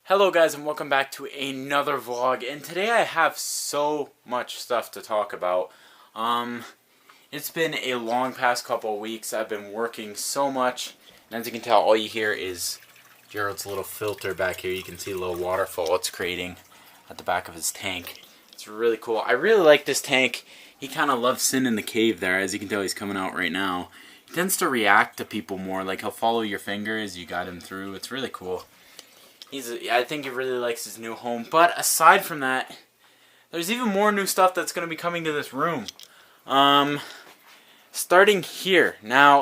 Hello guys and welcome back to another vlog, and today I have so much stuff to talk about. It's been a long past couple of weeks. I've been working so much, and as you can tell, all you hear is Gerald's little filter back here. You can see a little waterfall it's creating at the back of his tank. It's really cool. I really like this tank. He kind of loves sitting in the cave there. As you can tell, he's coming out right now. He tends to react to people more, like he'll follow your finger as you guide him through. It's really cool. I think he really likes his new home. But aside from that, there's even more new stuff that's going to be coming to this room. Starting here. Now,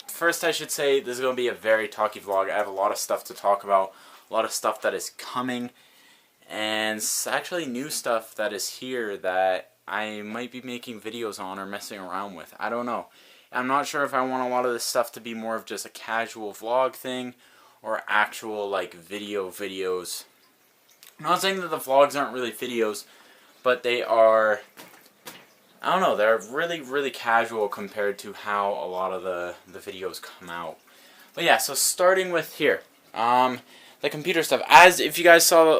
first I should say this is going to be a very talky vlog. I have a lot of stuff to talk about. A lot of stuff that is coming. And actually new stuff that is here that I might be making videos on or messing around with. I don't know. I'm not sure if I want a lot of this stuff to be more of just a casual vlog thing, or actual like videos. I'm not saying that the vlogs aren't really videos, but they are, I don't know, they're really casual compared to how a lot of the videos come out. But yeah, so starting with here, the computer stuff. As if you guys saw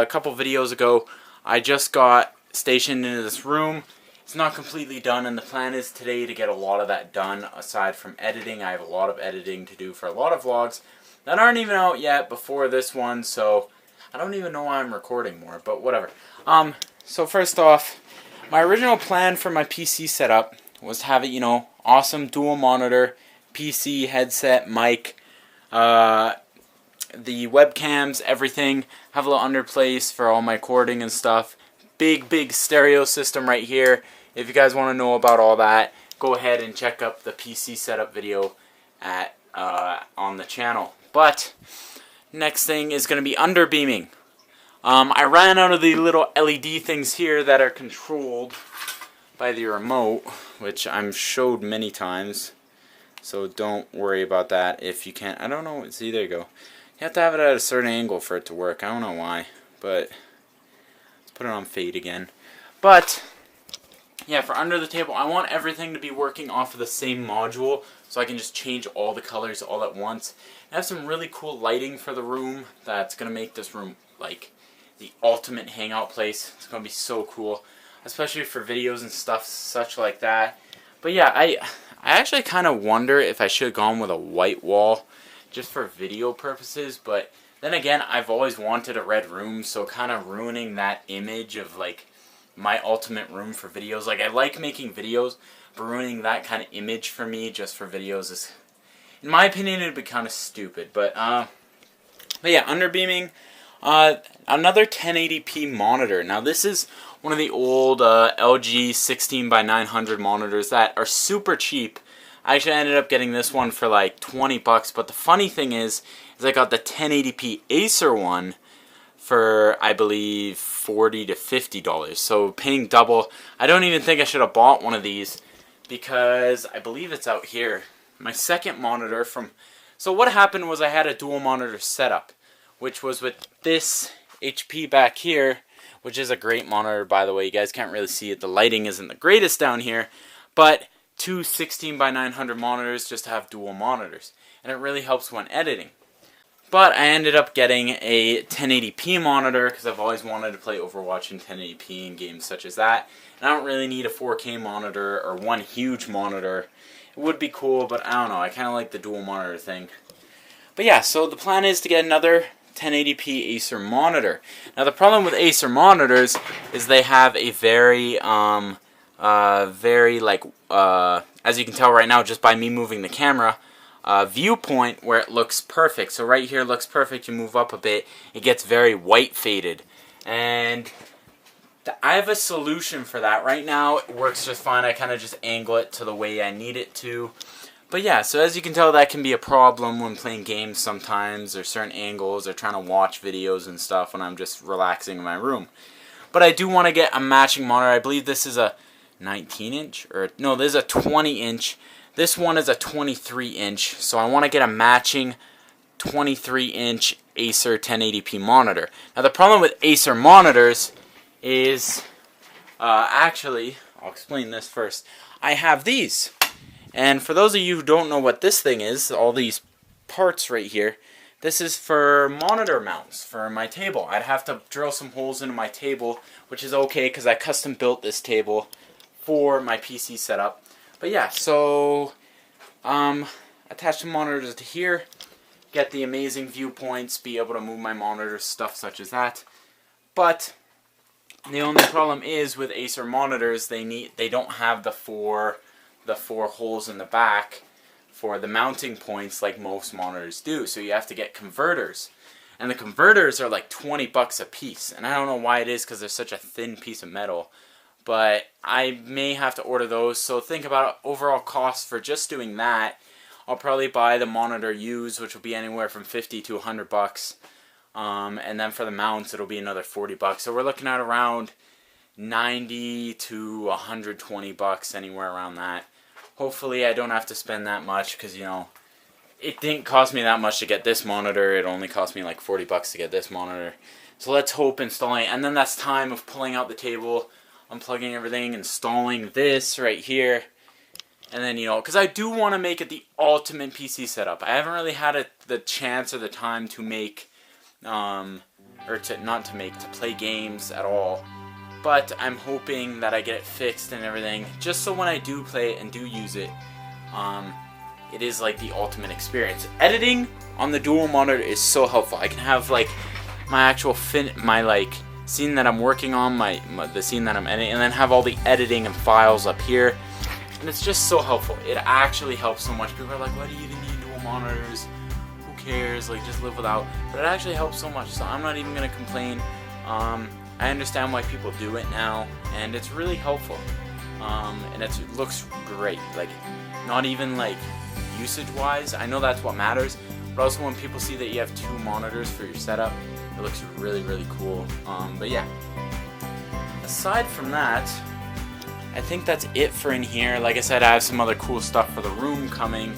a couple videos ago, I just got stationed into this room. It's not completely done, and the plan is today to get a lot of that done. Aside from editing, I have a lot of editing to do for a lot of vlogs that aren't even out yet before this one, so I don't even know why I'm recording more, but whatever. So first off, my original plan for my PC setup was to have it, awesome dual monitor, PC, headset, mic, the webcams, everything, have a little underplace for all my recording and stuff. Big stereo system right here. If you guys want to know about all that, go ahead and check up the PC setup video on the channel. But next thing is going to be underbeaming. I ran out of the little LED things here that are controlled by the remote, which I'm showed many times. So don't worry about that if you can't. I don't know. See, there you go. You have to have it at a certain angle for it to work. I don't know why, but let's put it on fade again. But yeah, for under the table, I want everything to be working off of the same module, so I can just change all the colors all at once. I have some really cool lighting for the room that's going to make this room like the ultimate hangout place. It's going to be so cool, especially for videos and stuff such like that. But yeah, I actually kind of wonder if I should have gone with a white wall just for video purposes, but then again, I've always wanted a red room, so kind of ruining that image of like my ultimate room for videos. Like, I like making videos, but ruining that kind of image for me just for videos is, in my opinion, it'd be kind of stupid. But yeah, underbeaming, another 1080p monitor. Now this is one of the old LG 16x900 monitors that are super cheap. I actually ended up getting this one for like 20 bucks, but the funny thing is I got the 1080p Acer one for, I believe, $40 to $50. So paying double. I don't even think I should have bought one of these because I believe it's out here. My second monitor from... So what happened was I had a dual monitor setup, which was with this HP back here, which is a great monitor, by the way. You guys can't really see it. The lighting isn't the greatest down here, but two 16x900 monitors just to have dual monitors, and it really helps when editing. But I ended up getting a 1080p monitor because I've always wanted to play Overwatch in 1080p in games such as that. And I don't really need a 4K monitor or one huge monitor. It would be cool, but I don't know. I kind of like the dual monitor thing. But yeah, so the plan is to get another 1080p Acer monitor. Now the problem with Acer monitors is they have a very as you can tell right now just by me moving the camera, viewpoint where it looks perfect. So right here looks perfect. You move up a bit, it gets very white faded. And I have a solution for that. Right now it works just fine. I kind of just angle it to the way I need it to. But yeah, so as you can tell, that can be a problem when playing games sometimes, or certain angles, or trying to watch videos and stuff when I'm just relaxing in my room. But I do want to get a matching monitor. I believe this is a 19-inch, or no, this is a 20-inch. This one is a 23-inch, so I want to get a matching 23-inch Acer 1080p monitor. Now the problem with Acer monitors is, actually, I'll explain this first. I have these, and for those of you who don't know what this thing is, all these parts right here, this is for monitor mounts for my table. I'd have to drill some holes into my table, which is okay because I custom built this table for my PC setup. But yeah, so attach the monitors to here, get the amazing viewpoints, be able to move my monitors, stuff such as that. But the only problem is with Acer monitors, they don't have the four holes in the back for the mounting points like most monitors do. So you have to get converters. And the converters are like 20 bucks a piece. And I don't know why it is because they're such a thin piece of metal. But I may have to order those. So think about overall cost for just doing that. I'll probably buy the monitor used, which will be anywhere from 50 to 100 bucks. And then for the mounts, it'll be another 40 bucks. So we're looking at around 90 to 120 bucks, anywhere around that. Hopefully I don't have to spend that much because, you know, it didn't cost me that much to get this monitor. It only cost me like 40 bucks to get this monitor. So let's hope installing it. And then that's time of pulling out the table, unplugging everything, installing this right here. And then, you know, because I do want to make it the ultimate PC setup. I haven't really had the chance or the time to make, to play games at all. But I'm hoping that I get it fixed and everything, just so when I do play it and do use it, it is like the ultimate experience. Editing on the dual monitor is so helpful. I can have like my actual scene that I'm working on, the scene that I'm editing, and then have all the editing and files up here. And it's just so helpful. It actually helps so much. People are like, why do you even need dual monitors? Who cares? Like, just live without. But it actually helps so much, so I'm not even going to complain. I understand why people do it now, and it's really helpful. And it looks great. Like, not even like usage-wise. I know that's what matters. But also when people see that you have two monitors for your setup, it looks really, really cool. But yeah. Aside from that, I think that's it for in here. Like I said, I have some other cool stuff for the room coming.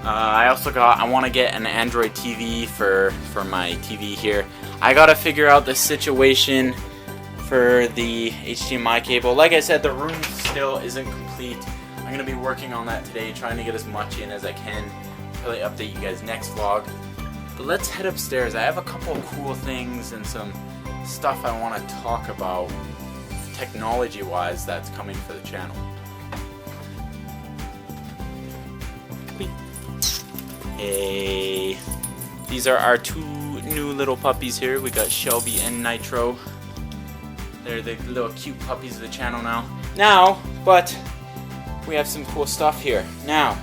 I want to get an Android TV for my TV here. I gotta figure out the situation for the HDMI cable. Like I said, the room still isn't complete. I'm gonna be working on that today, trying to get as much in as I can. Probably update you guys next vlog. But let's head upstairs. I have a couple of cool things and some stuff I want to talk about technology-wise that's coming for the channel. Hey, these are our two new little puppies here. We got Shelby and Nitro. They're the little cute puppies of the channel now. But we have some cool stuff here. Now,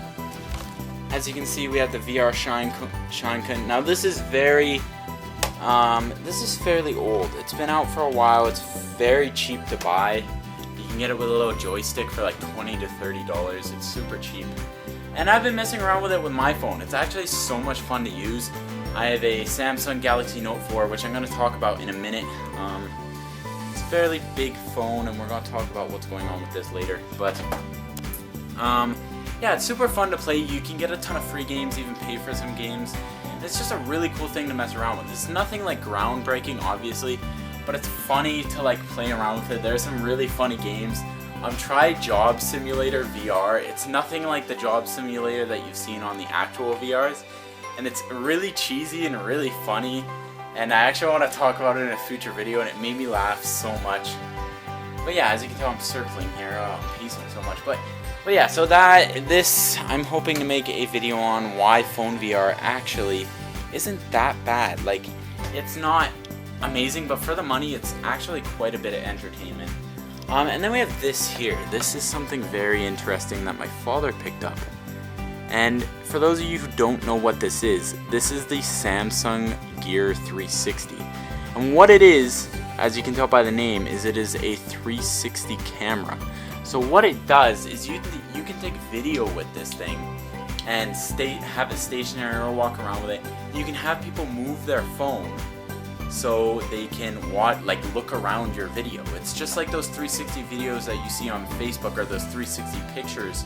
as you can see, we have the VR Shine Kun. Now this is fairly old. It's been out for a while. It's very cheap to buy. You can get it with a little joystick for like $20 to $30. It's super cheap. And I've been messing around with it with my phone. It's actually so much fun to use. I have a Samsung Galaxy Note 4, which I'm going to talk about in a minute. It's a fairly big phone, and we're going to talk about what's going on with this later. But yeah, it's super fun to play. You can get a ton of free games, even pay for some games. It's just a really cool thing to mess around with. It's nothing like groundbreaking, obviously, but it's funny to like play around with it. There's some really funny games. Try Job Simulator VR. It's nothing like the Job Simulator that you've seen on the actual VRs, and it's really cheesy and really funny. And I actually want to talk about it in a future video, and it made me laugh so much. But yeah, as you can tell, I'm circling here. I'm pacing so much, but yeah, so I'm hoping to make a video on why phone VR actually isn't that bad. Like, it's not amazing, but for the money, it's actually quite a bit of entertainment. And then we have this here. This is something very interesting that my father picked up. And for those of you who don't know what this is the Samsung Gear 360. And what it is, as you can tell by the name, is it is a 360 camera. So what it does is you can take video with this thing and have it stationary or walk around with it. You can have people move their phone so they can look around your video. It's just like those 360 videos that you see on Facebook, or those 360 pictures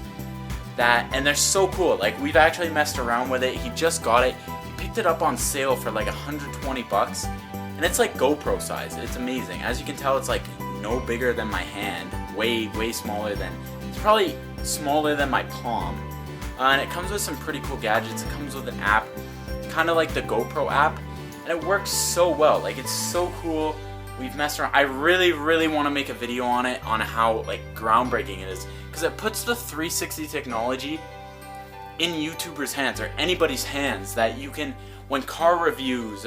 and they're so cool. Like, we've actually messed around with it. He just got it. He picked it up on sale for like 120 bucks, and it's like GoPro size. It's amazing. As you can tell, it's like no bigger than my hand. Way smaller than, it's probably smaller than my palm. And it comes with some pretty cool gadgets. It comes with an app. It kind of like the GoPro app, and it works so well. Like, it's so cool. We've messed around. I really, really want to make a video on it, on how like groundbreaking it is, because it puts the 360 technology in YouTubers' hands or anybody's hands, that you can, when car reviews,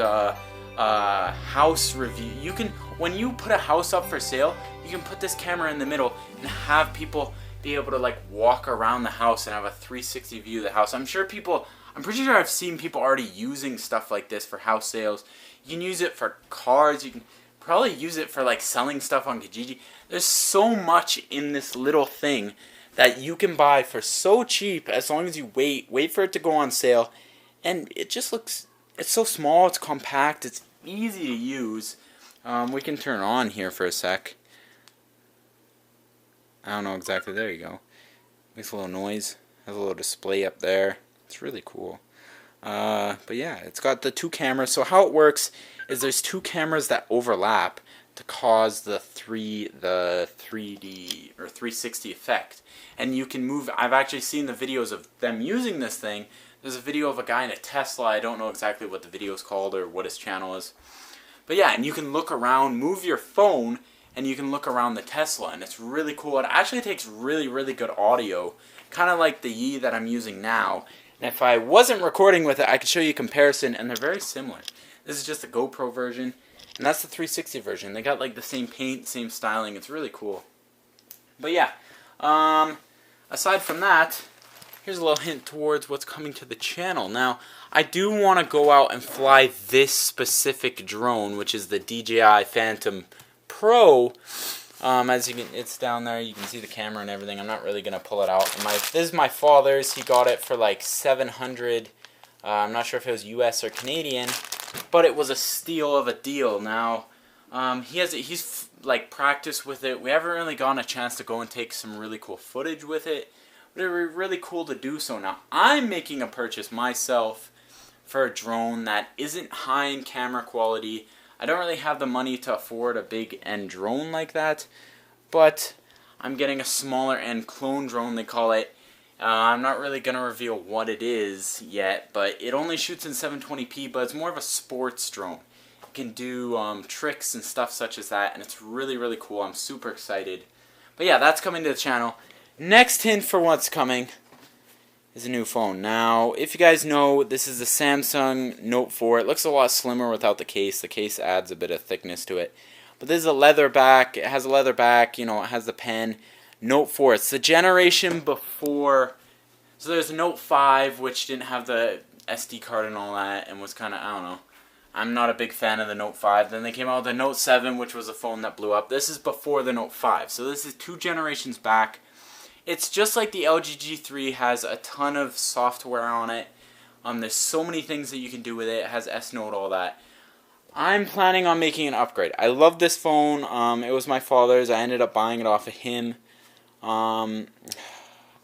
house review, you can, when you put a house up for sale, you can put this camera in the middle and have people be able to like walk around the house and have a 360 view of the house. I'm pretty sure I've seen people already using stuff like this for house sales. You can use it for cars. You can probably use it for like selling stuff on Kijiji. There's so much in this little thing that you can buy for so cheap, as long as you wait for it to go on sale. And it just looks, it's so small, it's compact, it's easy to use. We can turn it on here for a sec. I don't know exactly, there you go. Makes a little noise, has a little display up there. It's really cool. But yeah, it's got the 2 cameras. So how it works is there's 2 cameras that overlap to cause the 3D or 360 effect. And you can move. I've actually seen the videos of them using this thing. There's a video of a guy in a Tesla. I don't know exactly what the video is called or what his channel is. But yeah, and you can look around, move your phone, and you can look around the Tesla, and it's really cool. It actually takes really, really good audio, kind of like the Yi that I'm using now. And if I wasn't recording with it, I could show you a comparison, and they're very similar. This is just the GoPro version, and that's the 360 version. They got like the same paint, same styling. It's really cool. But yeah, aside from that, here's a little hint towards what's coming to the channel. Now, I do want to go out and fly this specific drone, which is the DJI Phantom Pro. As you can, it's down there. You can see the camera and everything. I'm not really gonna pull it out. This is my father's. He got it for like $700. I'm not sure if it was US or Canadian, but it was a steal of a deal. Now, he's like practiced with it. We haven't really gotten a chance to go and take some really cool footage with it, but it would be really cool to do so. Now, I'm making a purchase myself for a drone that isn't high in camera quality. I don't really have the money to afford a big end drone like that, but I'm getting a smaller end clone drone, they call it. I'm not really going to reveal what it is yet, but it only shoots in 720p, but it's more of a sports drone. It can do tricks and stuff such as that, and it's really, really cool. I'm super excited. But yeah, that's coming to the channel. Next hint for what's coming is a new phone. Now, if you guys know, this is the Samsung Note 4. It looks a lot slimmer without the case. The case adds a bit of thickness to it. But this is a leather back. It has a leather back. You know, it has the pen. Note 4. It's the generation before. So there's a Note 5, which didn't have the SD card and all that, and was kind of, I don't know. I'm not a big fan of the Note 5. Then they came out with the Note 7, which was a phone that blew up. This is before the Note 5. So this is 2 generations back. It's just like the LG G3, has a ton of software on it. There's so many things that you can do with it. It has S-Note, all that. I'm planning on making an upgrade. I love this phone. It was my father's. I ended up buying it off of him.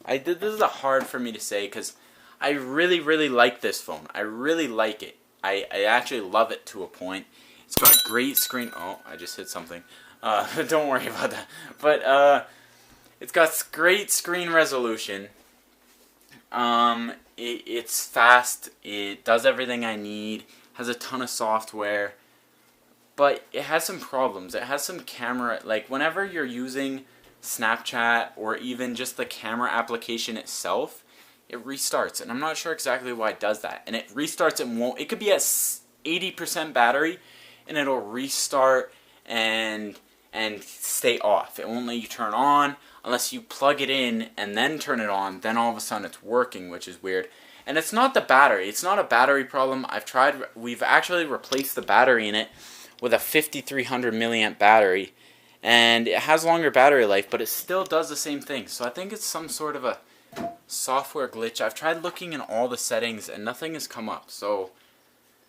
This is hard for me to say because I really, really like this phone. I really like it. I actually love it to a point. It's got great screen. Oh, I just hit something. Don't worry about that. But it's got great screen resolution. It's fast. It does everything I need. Has a ton of software. But it has some problems. It has some camera, like whenever you're using Snapchat or even just the camera application itself, it restarts. And I'm not sure exactly why it does that. And it restarts and won't. It could be at 80% battery and it'll restart and stay off. It won't let you turn on unless you plug it in and then turn it on. Then all of a sudden it's working, which is weird. And it's not the battery. It's not a battery problem. We've actually replaced the battery in it with a 5300 milliamp battery. And it has longer battery life, but it still does the same thing. So I think it's some sort of a software glitch. I've tried looking in all the settings and nothing has come up. So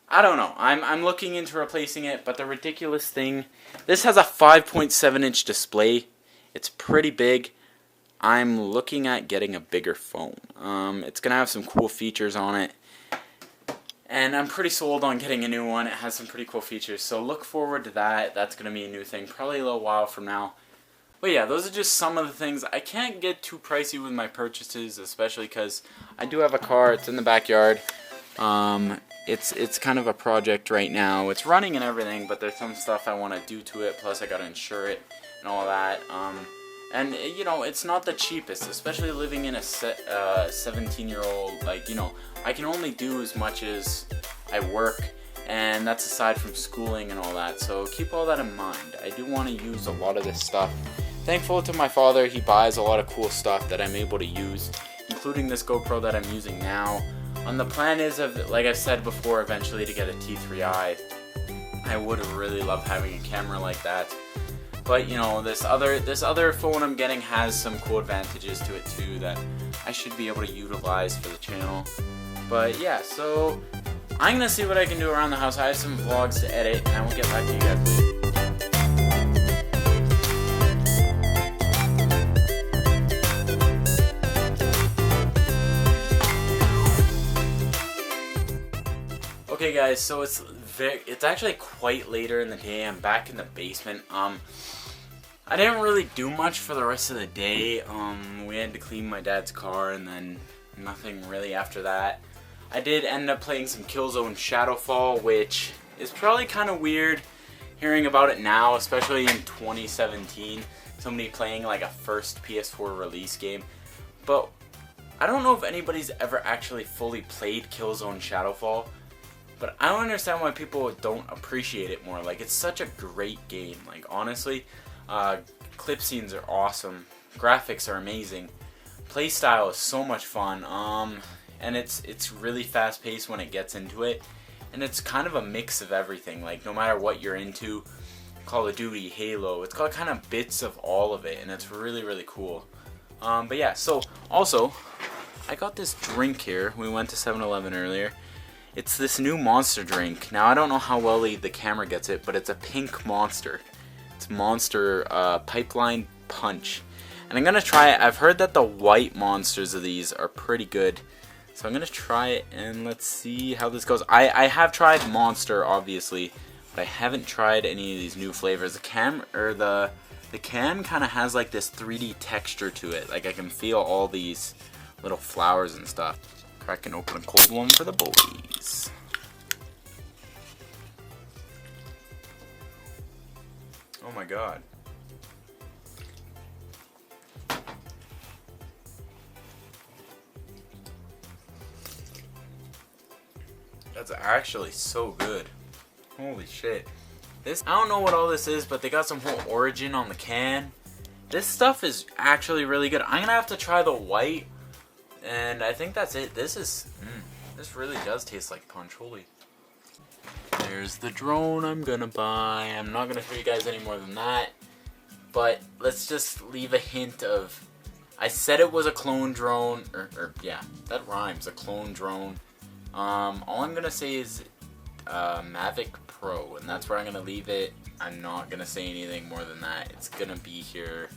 I don't know. I'm looking into replacing it, but the ridiculous thing, this has a 5.7 inch display. It's pretty big. I'm looking at getting a bigger phone. It's going to have some cool features on it. And I'm pretty sold on getting a new one. It has some pretty cool features. So look forward to that. That's going to be a new thing. Probably a little while from now. But yeah, those are just some of the things. I can't get too pricey with my purchases, especially because I do have a car. It's in the backyard. it's kind of a project right now. It's running and everything, but there's some stuff I want to do to it. Plus, I gotta insure it and all that. And you know, it's not the cheapest, especially living in a 17-year-old. Like, you know, I can only do as much as I work, and that's aside from schooling and all that. So keep all that in mind. I do want to use a lot of this stuff. Thankful to my father, he buys a lot of cool stuff that I'm able to use, including this GoPro that I'm using now. And the plan is, like I've said before, eventually to get a T3i. I would really love having a camera like that. But you know, this other phone I'm getting has some cool advantages to it too that I should be able to utilize for the channel. But yeah, so I'm gonna see what I can do around the house. I have some vlogs to edit, and I will get back to you guys later. Okay guys, so it's actually quite later in the day. I'm back in the basement. I didn't really do much for the rest of the day. We had to clean my dad's car, and then nothing really after that. I did end up playing some Killzone Shadowfall, which is probably kind of weird hearing about it now, especially in 2017. Somebody playing like a first PS4 release game. But I don't know if anybody's ever actually fully played Killzone Shadowfall. But I don't understand why people don't appreciate it more. Like, it's such a great game. Like, honestly, clip scenes are awesome. Graphics are amazing. Playstyle is so much fun. And it's really fast paced when it gets into it. And it's kind of a mix of everything. Like, no matter what you're into, Call of Duty, Halo, it's got kind of bits of all of it. And it's really, really cool. But yeah, so also, I got this drink here. We went to 7-Eleven earlier. It's this new Monster drink. Now, I don't know how well the camera gets it, but it's a pink Monster. It's Monster Pipeline Punch. And I'm going to try it. I've heard that the white Monsters of these are pretty good. So I'm going to try it, and let's see how this goes. I have tried Monster, obviously, but I haven't tried any of these new flavors. The can kind of has like this 3D texture to it. Like, I can feel all these little flowers and stuff. Crack and open a cold one for the boys. Oh my god. That's actually so good. Holy shit. This, I don't know what all this is, but they got some whole origin on the can. This stuff is actually really good. I'm gonna have to try the white. And I think that's it. This really does taste like punch. Holy. There's the drone I'm gonna buy. I'm not gonna show you guys any more than that. But let's just leave a hint of, I said it was a clone drone, yeah, that rhymes, a clone drone. All I'm gonna say is Mavic Pro, and that's where I'm gonna leave it. I'm not gonna say anything more than that. It's gonna be here.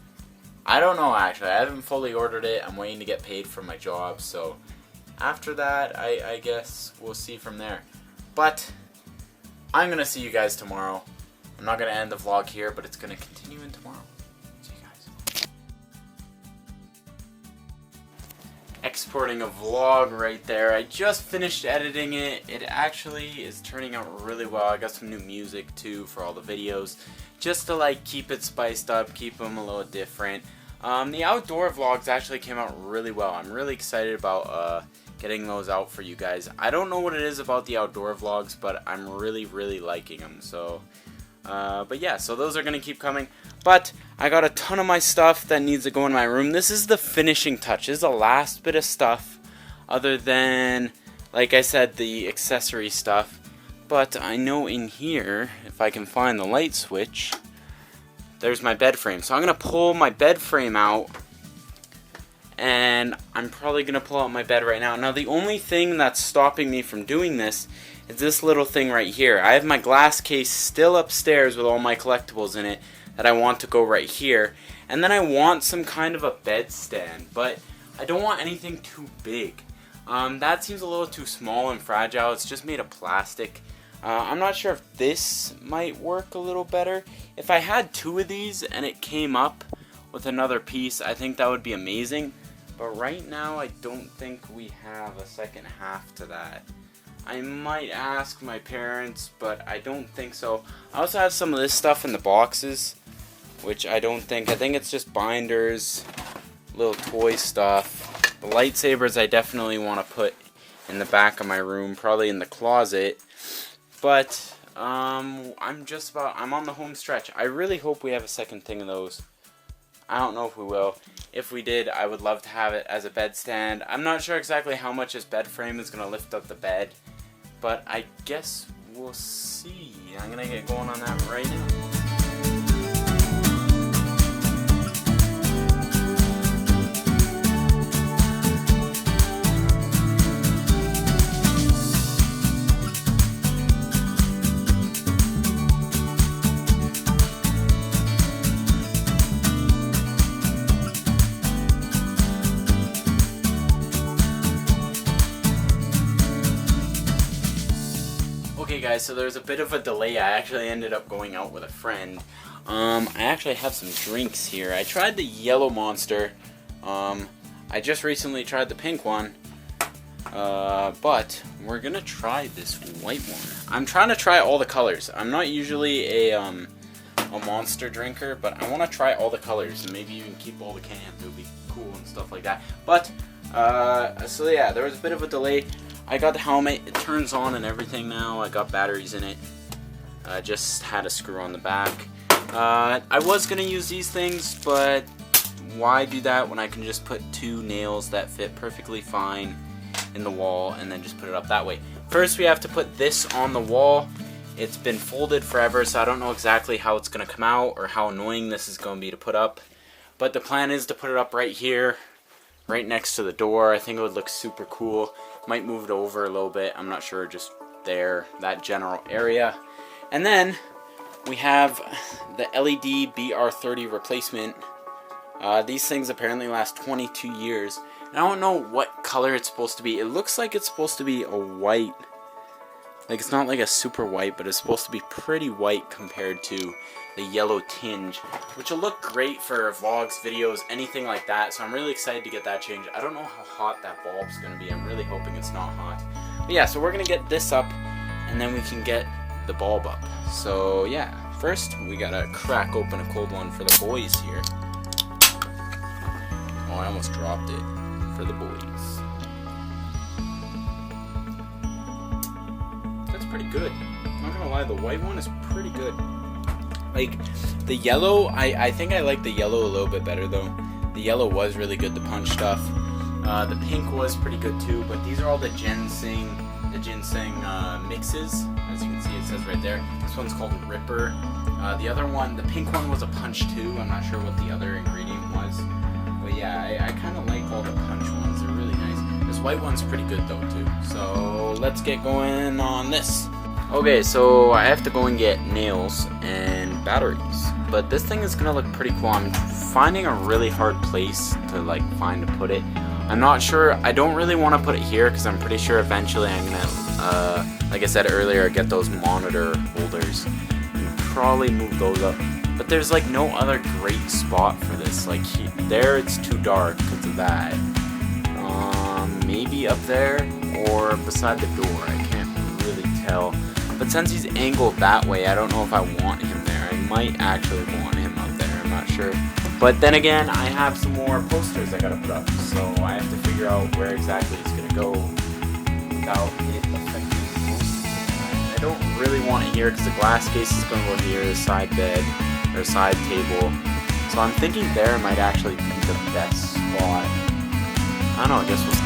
I don't know, actually. I haven't fully ordered it. I'm waiting to get paid for my job, so after that, I guess we'll see from there. But I'm gonna see you guys tomorrow. I'm not gonna end the vlog here, but it's gonna continue in tomorrow. See you guys. Exporting a vlog right there. I just finished editing it. It actually is turning out really well. I got some new music too for all the videos, just to like keep it spiced up, keep them a little different. The outdoor vlogs actually came out really well. I'm really excited about getting those out for you guys. I don't know what it is about the outdoor vlogs, but I'm really, really liking them. So, but yeah, so those are going to keep coming. But I got a ton of my stuff that needs to go in my room. This is the finishing touch. This is the last bit of stuff, other than, like I said, the accessory stuff. But I know in here, if I can find the light switch, there's my bed frame. So I'm going to pull my bed frame out, and I'm probably going to pull out my bed right now. Now, the only thing that's stopping me from doing this is this little thing right here. I have my glass case still upstairs with all my collectibles in it that I want to go right here. And then I want some kind of a bed stand, but I don't want anything too big. That seems a little too small and fragile. It's just made of plastic. I'm not sure if this might work a little better. If I had two of these and it came up with another piece, I think that would be amazing. But right now, I don't think we have a second half to that. I might ask my parents, but I don't think so. I also have some of this stuff in the boxes, which I think it's just binders, little toy stuff. The lightsabers I definitely want to put in the back of my room, probably in the closet. But I'm on the home stretch. I really hope we have a second thing of those. I don't know if we will. If we did, I would love to have it as a bed stand. I'm not sure exactly how much this bed frame is going to lift up the bed, but I guess we'll see. I'm going to get going on that right now. Okay guys, so there's a bit of a delay. I actually ended up going out with a friend. I actually have some drinks here. I tried the yellow Monster. I just recently tried the pink one. But we're gonna try this white one. I'm trying to try all the colors. I'm not usually a Monster drinker, but I want to try all the colors and maybe even keep all the cans. It would be cool and stuff like that. But so yeah, there was a bit of a delay. I got the helmet, it turns on and everything now. I got batteries in it. Just had a screw on the back. I was going to use these things, but why do that when I can just put 2 nails that fit perfectly fine in the wall and then just put it up that way. First we have to put this on the wall. It's been folded forever, so I don't know exactly how it's going to come out or how annoying this is going to be to put up. But the plan is to put it up right here, right next to the door. I think it would look super cool. Might move it over a little bit, I'm not sure, just there, that general area. And then we have the LED BR30 replacement. These things apparently last 22 years. And I don't know what color it's supposed to be. It looks like it's supposed to be a white. Like, it's not like a super white, but it's supposed to be pretty white compared to the yellow tinge, which will look great for vlogs, videos, anything like that. So I'm really excited to get that changed. I don't know how hot that bulb's going to be. I'm really hoping it's not hot. But yeah, so we're going to get this up, and then we can get the bulb up. So yeah, first we got to crack open a cold one for the boys here. Oh, I almost dropped it for the boys. That's pretty good. I'm not gonna lie, the white one is pretty good. Like, the yellow, I think I like the yellow a little bit better though. The yellow was really good, the punch stuff. The pink was pretty good too, but these are all the ginseng mixes. As you can see, it says right there. This one's called Ripper. The other one, the pink one, was a punch too. I'm not sure what the other ingredient was. But yeah, I kind of like all the punch ones. They're really nice. This white one's pretty good though too. So let's get going on this. Okay, so I have to go and get nails and batteries. But this thing is gonna look pretty cool. I'm finding a really hard place to find to put it. I'm not sure. I don't really want to put it here because I'm pretty sure eventually I'm gonna, like I said earlier, get those monitor holders and probably move those up. But there's no other great spot for this. There it's too dark because of that. Maybe up there or beside the door. I can't really tell. But since he's angled that way, I don't know if I want him there. I might actually want him up there. I'm not sure. But then again, I have some more posters I gotta put up. So I have to figure out where exactly it's gonna go without it affecting the posters. I don't really want it here because the glass case is gonna go here, the side bed, or side table. So I'm thinking there might actually be the best spot. I don't know, I guess we'll see.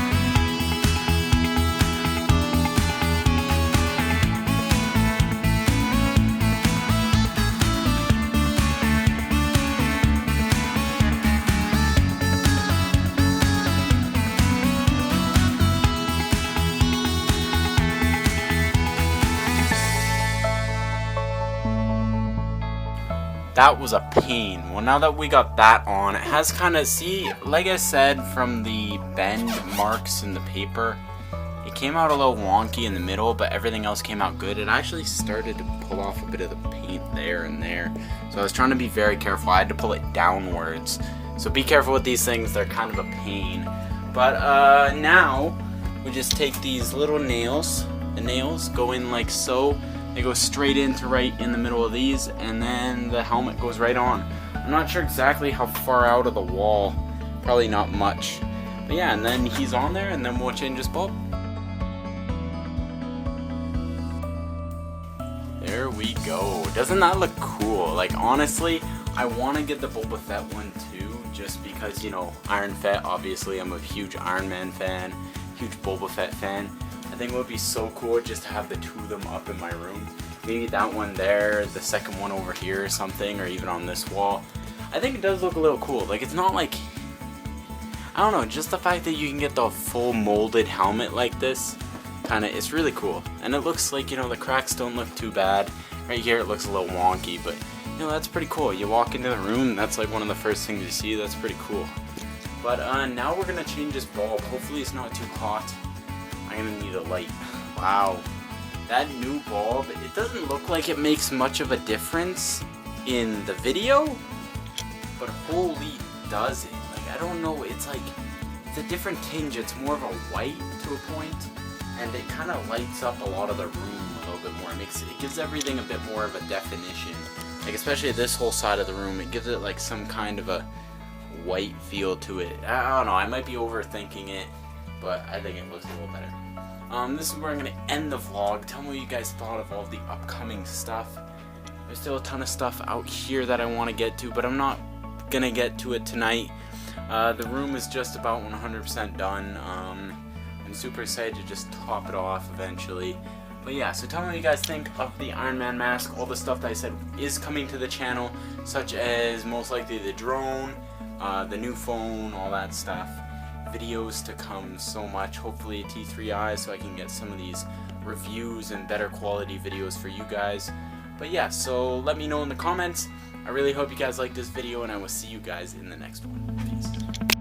That was a pain. Well, now that we got that on, it has kind of, see, like I said, from the bend marks in the paper, it came out a little wonky in the middle, but everything else came out good. It actually started to pull off a bit of the paint there and there. So I was trying to be very careful. I had to pull it downwards. So be careful with these things. They're kind of a pain. But now, we just take these little nails, The nails go in like so. They go straight into right in the middle of these, and then the helmet goes right on. I'm not sure exactly how far out of the wall. Probably not much. But yeah, and then he's on there, and then we'll change his bulb. There we go. Doesn't that look cool? Like, honestly, I want to get the Boba Fett one too, just because, you know, Iron Fett, obviously, I'm a huge Iron Man fan, huge Boba Fett fan. I think it would be so cool just to have the two of them up in my room. Maybe that one there, the second one over here or something, or even on this wall. I think it does look a little cool. Like, it's not like, I don't know, just the fact that you can get the full molded helmet like this, it's really cool. And it looks like, you know, the cracks don't look too bad. Right here it looks a little wonky, but, you know, that's pretty cool. You walk into the room, that's like one of the first things you see. That's pretty cool. But now we're gonna change this bulb. Hopefully it's not too hot. I'm gonna need a light. Wow. That new bulb, it doesn't look like it makes much of a difference in the video, but holy does it. Like, I don't know, it's like, it's a different tinge. It's more of a white to a point, and it kind of lights up a lot of the room a little bit more. It gives everything a bit more of a definition. Like, especially this whole side of the room, it gives it like some kind of a white feel to it. I don't know, I might be overthinking it, but I think it looks a little better. This is where I'm going to end the vlog. Tell me what you guys thought of all the upcoming stuff. There's still a ton of stuff out here that I want to get to, but I'm not going to get to it tonight. The room is just about 100% done. I'm super excited to just top it off eventually. But yeah, so tell me what you guys think of the Iron Man mask. All the stuff that I said is coming to the channel, such as most likely the drone, the new phone, all that stuff. Videos to come so much, hopefully a T3i, so I can get some of these reviews and better quality videos for you guys. But yeah, so let me know in the comments. I really hope you guys like this video, and I will see you guys in the next one. Peace.